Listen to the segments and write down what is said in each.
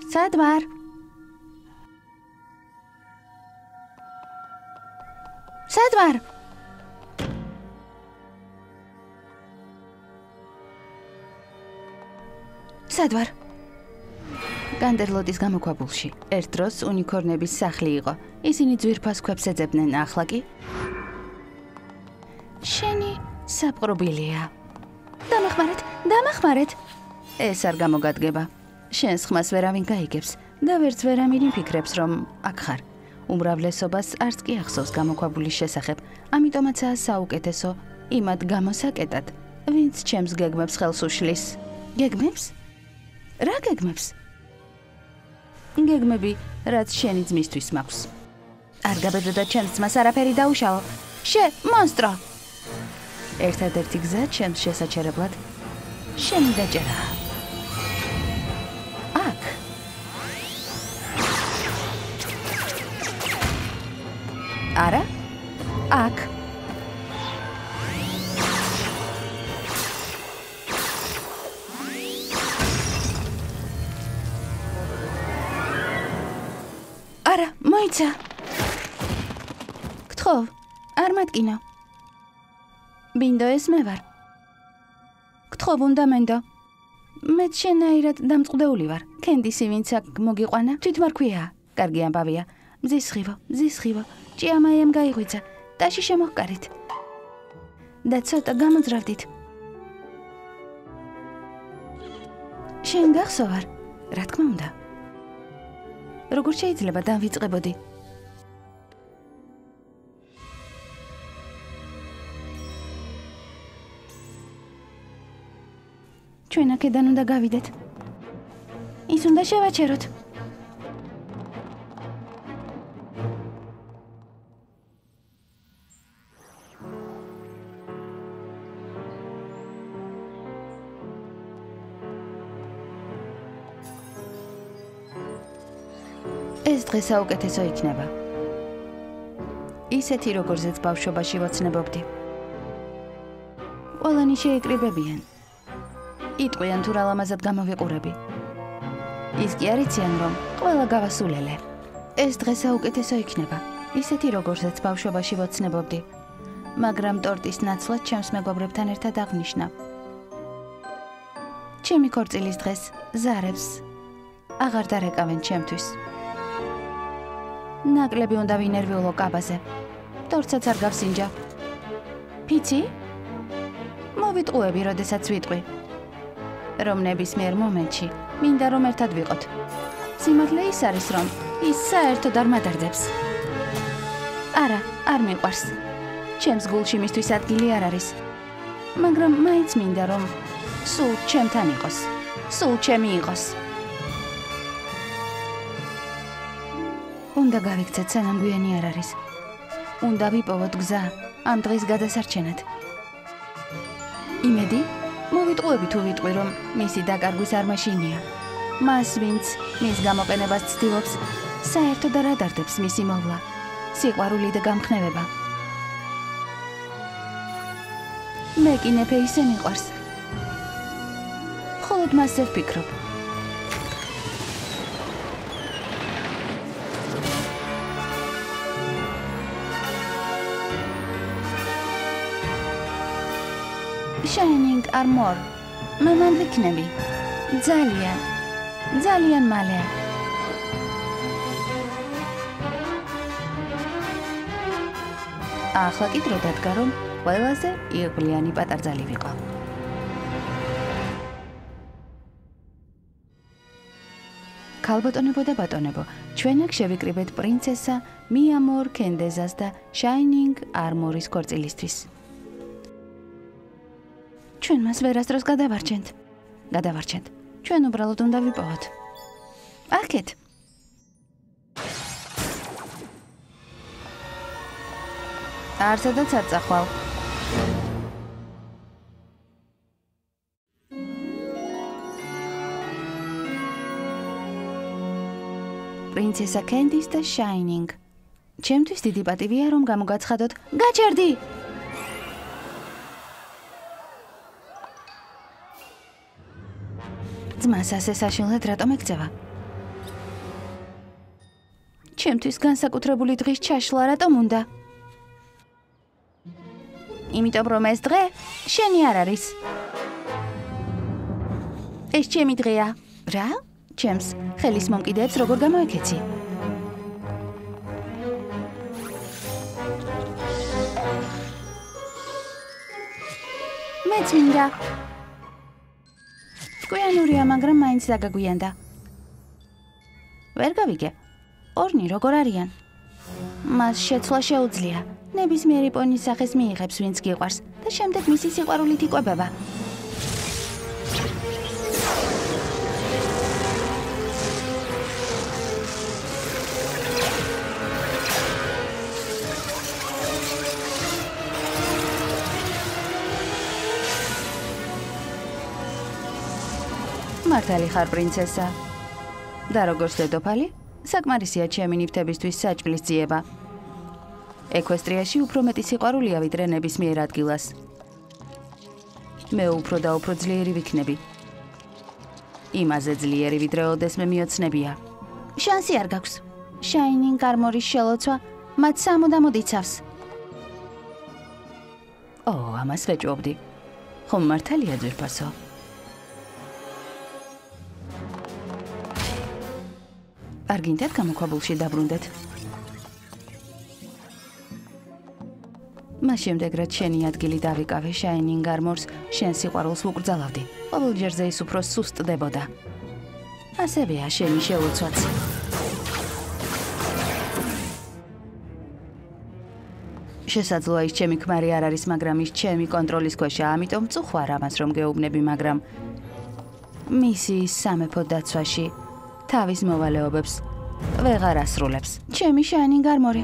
სად ვარ? სად ვარ? სად ვარ? განდერლოდის გამოქვაბულში. ერთ დროს უნიკორნების სახლი იყო. ისინი ძვირფას ქვებს ეძებდნენ, ახლა კი შენი საპყრობილია. დამახმარეთ. ეს არ გამოგადგება. შენს ხმას ვერავინ გაიგებს და ვერც ვერავინ ფიქრებს, რომ აქ ხარ. უმრავლესობას არც კი ახსოვს გამოქვაბულის შესახებ, ამიტომაცაა საუკეთესო იმად გამოსაკეტად, ვინც ჩემს გეგმებს ხელს უშლის. გეგმებს? რა გეგმებს? გეგმები, რაც შენი ძმისთვის მაქვს. არ გაბედო და ჩემს ძმას არაფერი დაუშავო. მონსტრო! ერთადერთი გზა ჩემს შესაჩერებლად შენი დაჭერაა. აქ. არა? აქ. არა, მოიცა. გთხოვ, არ მატკინო. ბინდო ეს მე ვარ. გთხოვ, უნდა მენდო. მე შენაირად დამწყდეული ვარ. კენდისი ვინც აქ მოგიყვანა, თვითმარქვია. კარგი ამბავია. მზისხივო. ჭიამაიამ გაიღვიძა. ტაში შემოჰკარით. და ცოტა გამოძრავდით. შენ გახსოვარ? რა თქმა უნდა. როგორ შეიძლება დავიწყებოდი? ჩვენ აქედან უნდა გავიდეთ. ის უნდა შევაჩეროთ. ეს დღე საუკეთესო იქნება. ისეთი როგორზეც ბავშვობაში ვოცნებობდი. ყველანი შეიკრიბებიან. იტყვიან თუ რა ლამაზად გამოვიყურები. ის კი არ იციან, რომ ყველა გავასულელე. ეს დღე საუკეთესო იქნება. ისეთი როგორზეც ბავშვობაში ვოცნებობდი. მაგრამ ტორტის ნაცვლად ჩემს მეგობრებთან ერთად აღნიშნა. ჩემი ქორწილის დღეს ზარებს აღარ დარეკავენ ჩემთვის. ნაკლები უნდა ვინერვიულო კაბაზე. ტორტსაც არ გავსინჯა. ფიცი? მოვიტყუები, როდესაც ვიტყვი. რომ ნებისმიერ მომენტში მინდა რომ ერთად ვიყოთ. სიმართლე ის არის, რომ ის საერთოდ არ მადარდებს. არა, არ მიყვარს. ჩემს გულში მისთვის ადგილი არ არის. მაგრამ მაინც მინდა რომ სულ ჩემთან იყოს. სულ ჩემი იყოს. უნდა გავიქცეთ, სანამ გვიანი არ არის. უნდა ვიპოვოთ გზა ამ დღის გადასარჩენად. იმედი? მოვიტყუები თუ ვიტყვი, რომ მისი დაკარგვის არ მაშინია. მას, ვინც მის გამოყენებას ცდილობს, საერთოდ არ ადარდებს მისი მოვლა, სიყვარული და გამხნევება. მე კი ნეფე ისე მიყვარს. მხოლოდ მასზე ვფიქრობ. Shining Armor. მან ვიქნები. ძალიან მალე. ახლა კი დრო დადგა, რომ ყველაზე იღბლიანი პატარძალი ვიყო. ქალბატონებო და ბატონებო, ჩვენ აქ შევიკრიბეთ პრინცესა მიამორ კენდეზას და Shining Armor-ის ქორწილისთვის. ჩვენ მას ვერასდროს გადავარჩენთ. ჩვენ უბრალოდ უნდა ვიპოვოთ. აქეთ. არცადაც არ წახვალ. პრინცესა კენდის და Shining. ჩემთვის დიდი პატივია, რომ გამოგაცხადოთ. გაჩერდი! ძმას ასე საშინლად რატომ ეკცევა? ჩემთვის განსაკუთრებული დღის ჩაშლა რატომ უნდა? იმიტომ რომ ეს დღე შენი არ არის. ეს ჩემი დღეა. რა? ჩემს ხელის მომკიდეებს როგორ გამოეკეცი? მეც მინდა. გვიანურია, მაგრამ მაინც დაგაგვიანდა. ვერ გავიგე. ორნი როგორ არიან? მას შეცვლა შეუძლია. ნებისმიერი პონის სახეს მიიღებს, ვინც გიყვარს და შემდეგ მისი სიყვარულით იკვებება. მართალი ხარ პრინცესა. და როგორც დედოფალი, საკმარისია ჩემი ნივთებისთვის საჭმლის ძიება. ეკვესტრიაში უფრო მეტი სიყვარულია ვიდრე ნებისმიერ ადგილას. მე უფრო და უფრო ძლიერი ვიქნები. იმაზე ძლიერი ვიდრე ოდესმე მიოცნებია. შანსი არ გაქვს. შაინინგ არმორის შელოცვა მათ სამუდამოდ იცავს. ამას ვეჭვობდი. ხომ მართალია ძვირფასო? არ გინდათ გამოქვაბულში დაბრუნდეთ? მას შემდეგ რაც შენი ადგილი დავიკავე შაინინგ არმორს, შენ სიყვარულს ვუკრძალავდი. ყოველ ჯერზე ის უფრო სუსტდებოდა. ასევეა შენი შელოცვაც. შესაძლოა ის ჩემი ქმარი არ არის, მაგრამ ის ჩემი კონტროლის ქვეშა, ამიტომ წუხვარ ამას რომ გეუბნები, მაგრამ მისი სამეფო დაცვაში თავის მოვალეობებს ვეღარ ასრულებს. ჩემი შაინინგ არმორი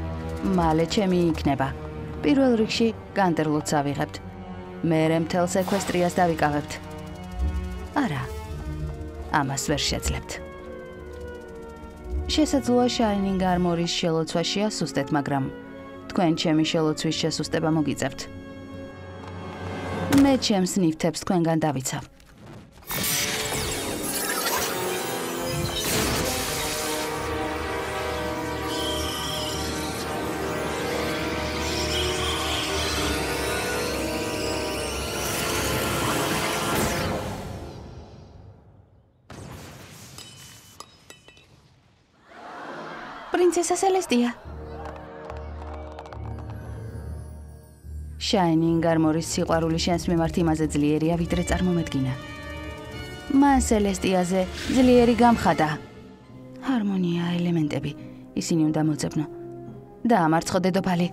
მალე ჩემი იქნება. პირველ რიგში განტერლოც ავიღებთ. მერე მთელს ეკვესტრიას დავიკავებთ. არა, ამას ვერ შეძლებთ. შესაძლოა შაინინგ არმორის შელოცვაში ასუსტეთ, მაგრამ თქვენ ჩემი შელოცვის შესუსტება მოგიწევთ. მე ჩემს ნივთებს თქვენგან დავიცავ. პრინცესა სელესტია. შაინინგ არმორის სიყვარული შენს მიმართ იმაზე ძლიერია, ვიდრე წარმომედგინა. მან სელესტიაზე ძლიერი გამხადა. ჰარმონია ელემენტები, ისინი უნდა მოძებნო. დაამარცხო დედოფალი.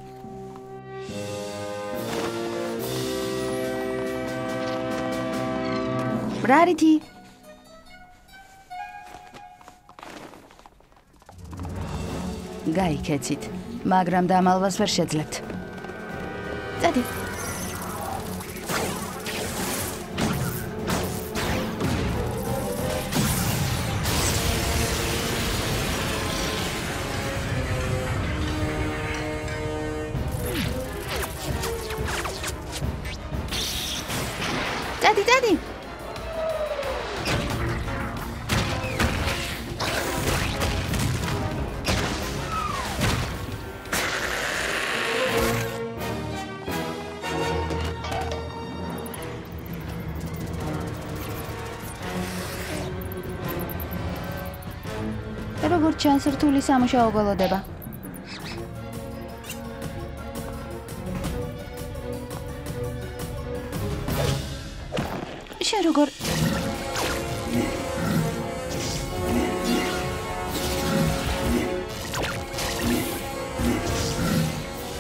ბრარითი. გაიქეცით, მაგრამ დამალვას ვერ შეძლებთ. წადი. წადი. როგორც ჩანს, რთული სამუშაო გველოდება. შენ როგორ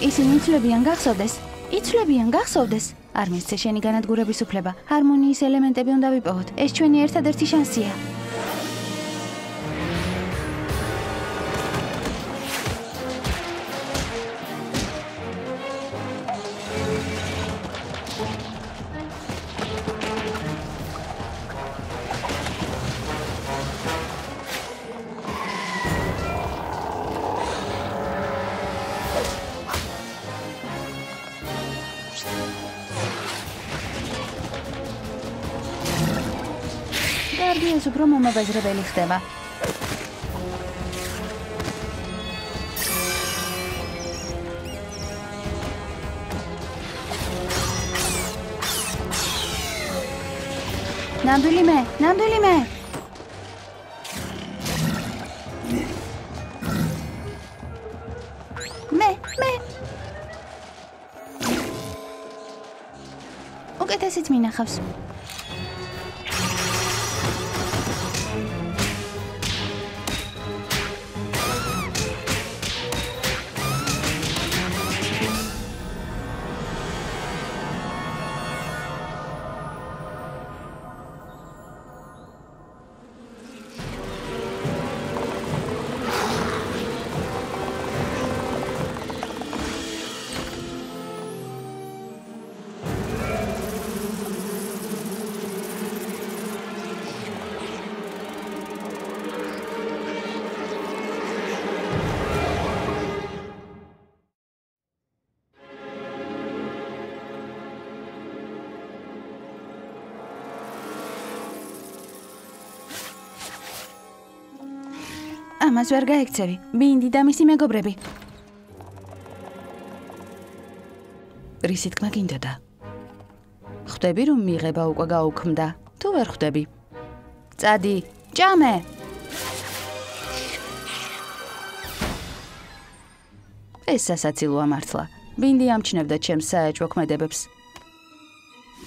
ისინი იცვლებიან გახსოვდეს. არ მისცე შენი განადგურების უფლება. ჰარმონიის ელემენტები უნდა ვიპოვოთ. ეს ჩვენი ერთადერთი შანსია. კარგი, ეს უფრო მომაბაზრებელი ხდება. ნამდვილი მე. მე. უკეთესიც მინახავს. ამას ვერ გაიქცევი. ბინდი და მისი მეგობრები. რის თქმა გინდოდა. ხვდები რომ მიღება უკვე გაუქმდა. თუ ვერ ხვდები. წადი, ჭამე. ეს სასაცილოა მართლა. ბინდი ამჩნევდა ჩემს საეჭვო ქმედებებს.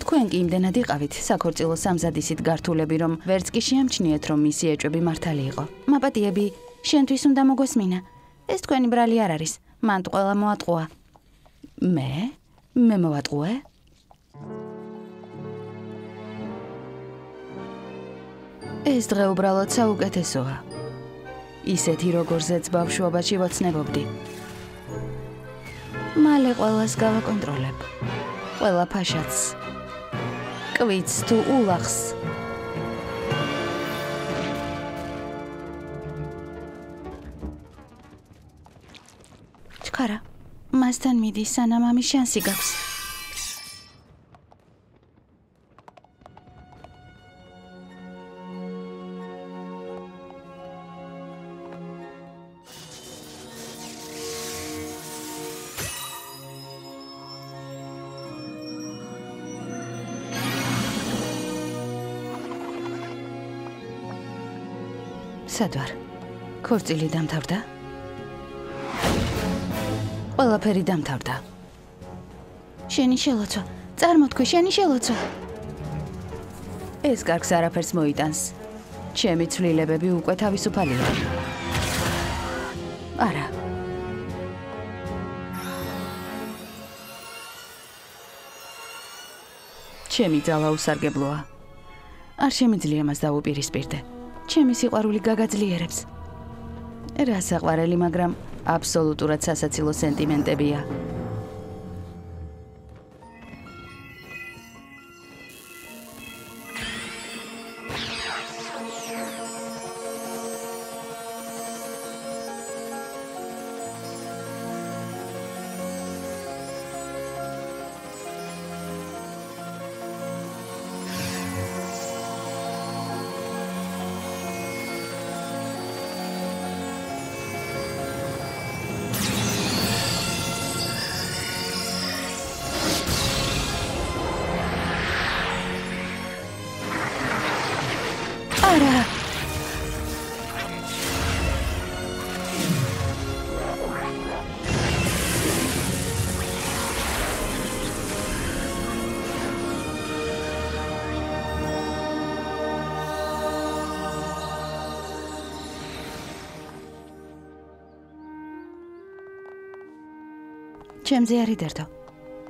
თქვენ კი იმდენად იყავით საქორწილო სამზადისით გართულები, რომ ვერც კი შეამჩნიეთ, რომ მისი ეჭვები მართალი იყო. მაპატიები, შენთვის უნდა მოგვესმინა. ეს თქვენი ბრალი არ არის. მან ყველა მოატყუა. მე მოვატყუე? ეს დღე უბრალოდ საუკეთესოა. ისეთი როგორზეც ბავშვობაში ვოცნებობდი. მალე ყველას გავაკონტროლებ. ყველა ფაშაც. კვიც თუ ულახს. ჩქარა, მასთან მიდის, სანამ ამის შანსი გაქვს. სად ვარ? ქორწილი დამთავრდა? ყველაფერი დამთავრდა. შენი შელოცვა, წარმოთქვი შენი შელოცვა. ეს კარგს არაფერს მოიტანს. ჩემი ცვლილებები უკვე თავისუფალია. არა. ჩემი ძალა უსარგებლოა. არ შემიძლია მას დავუპირისპირდე. ჩემი სიყვარული გაგაძლიერებს. რა საყვარელი, მაგრამ აბსოლუტურად სასაცილო სენტიმენტებია. არა. ჩემზე არ იდერთო.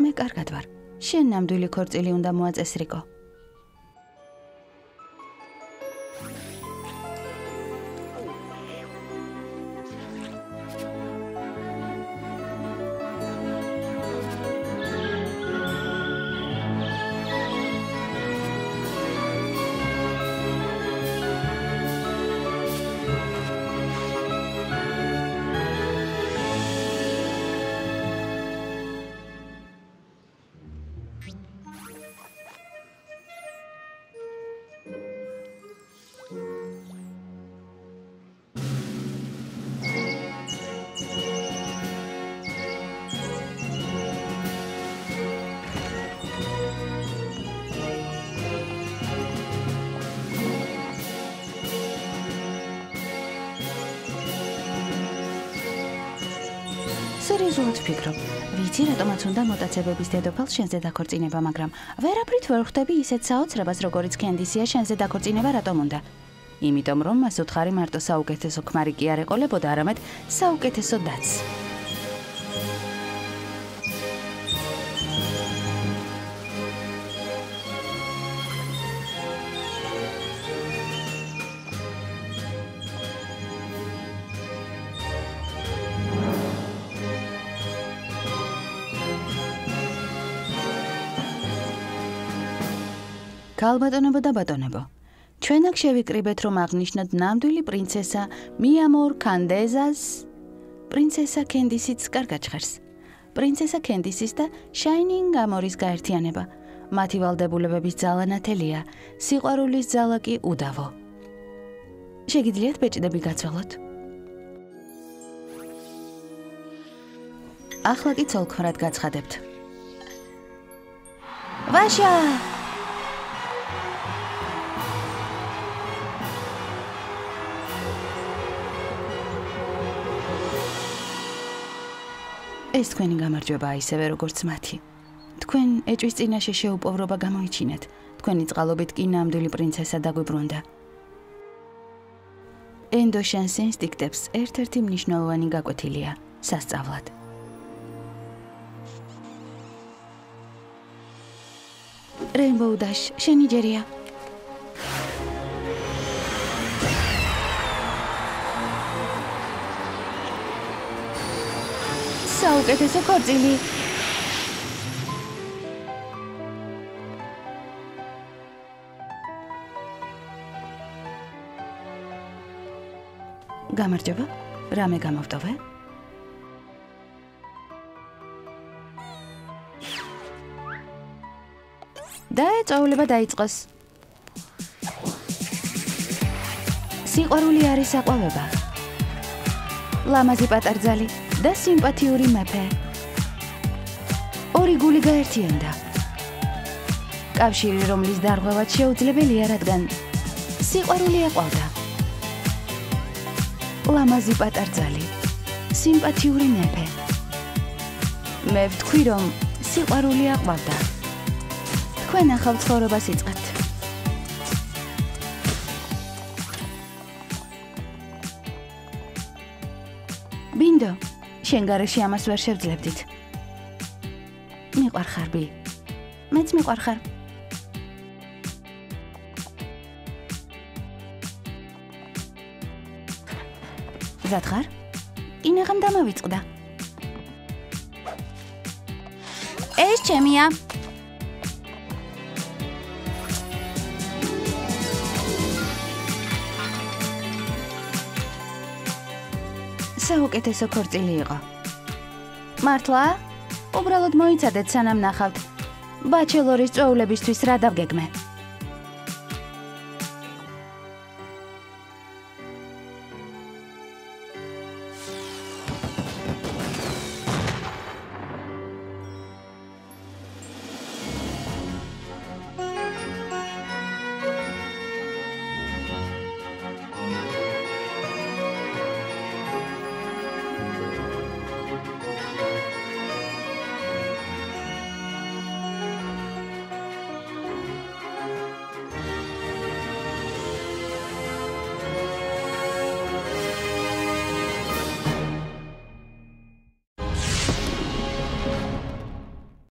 მე კარგად ვარ. შენ ნამდვილი ქორწილი უნდა მოაწესრიგო. სერიოზულად ვფიქრობ. ვიცი, რატომაც უნდა მოტაცებების დედოფალს შენზე დაქორწინება, მაგრამ ვერაფრით ვერ ხვდები ისეთ საოცრებას, როგორიც კენდისია შენზე დაქორწინება რატომ უნდა? იმიტომ რომ მას უთხარი მარტო საუკეთესო ქმარი კი არ ეყოლებოდა, არამედ საუკეთესო დაც. ქალბატონებო და ბატონებო, ჩვენ აქ შევიკრიბეთ, რომ აღნიშნოთ ნამდვილი პრინცესა მიამორ კანდეზას, პრინცესა კენდისიც კარგად ჟღერს. პრინცესა კენდისის და შაინინგ ამორის გაერთიანება. მათი ვალდებულებების ძალა ნათელია, სიყვარულის ძალა კი უდავო. შეგიძლიათ ბეჭდები გაცვალოთ? ახლა კი ცოლქმრად გაცხადებთ. ვაშა! ეს თქვენი გამარჯვებაა ისევე როგორც მათი. თქვენ ეჭვის წინაშე შეუპოვრობა გამოიჩინეთ. თქვენი წყალობით კი ნამდვილი პრინცესა დაგვიბრუნდა. ენდო შენს ინსტინქტებს ერთ-ერთი მნიშვნელოვანი გაკვეთილია სასწავლად. რეინბოუ დაშ, შენი ჯერია. საუკეთესო ქორწილი. გამარჯობა, რამე გამოვტოვე? და ეწოვლება დაიწყოს. სიყვარული არის საყვავება. ლამაზი პატარძალი და სიმპათიური მეფე. ორი გული გაერთიანდა. კავშირი, რომლის დარღვევაც შეუძლებელია, რადგან სიყვარული ეყავდა. ლამაზი პატარძალი, სიმპათიური მეფე. მე ვთქვი, რომ სიყვარული აყვავდა. თქვენ ახალ ცხოვრებას იწყებთ. ბინდო, შენ გარეშე ამას ვერ შევძლებდით. მიყვარხარ ბი. მეც მიყვარხარ. მზად ხარ? ინაღამ დამავიწყდა. ეს ჩემია. საუკეთესო ქორწილი იყო. მართლა? უბრალოდ მოიცადეთ სანამ ნახავთ. ბაჩელორის წვეულებისთვის რა დავგეგმე?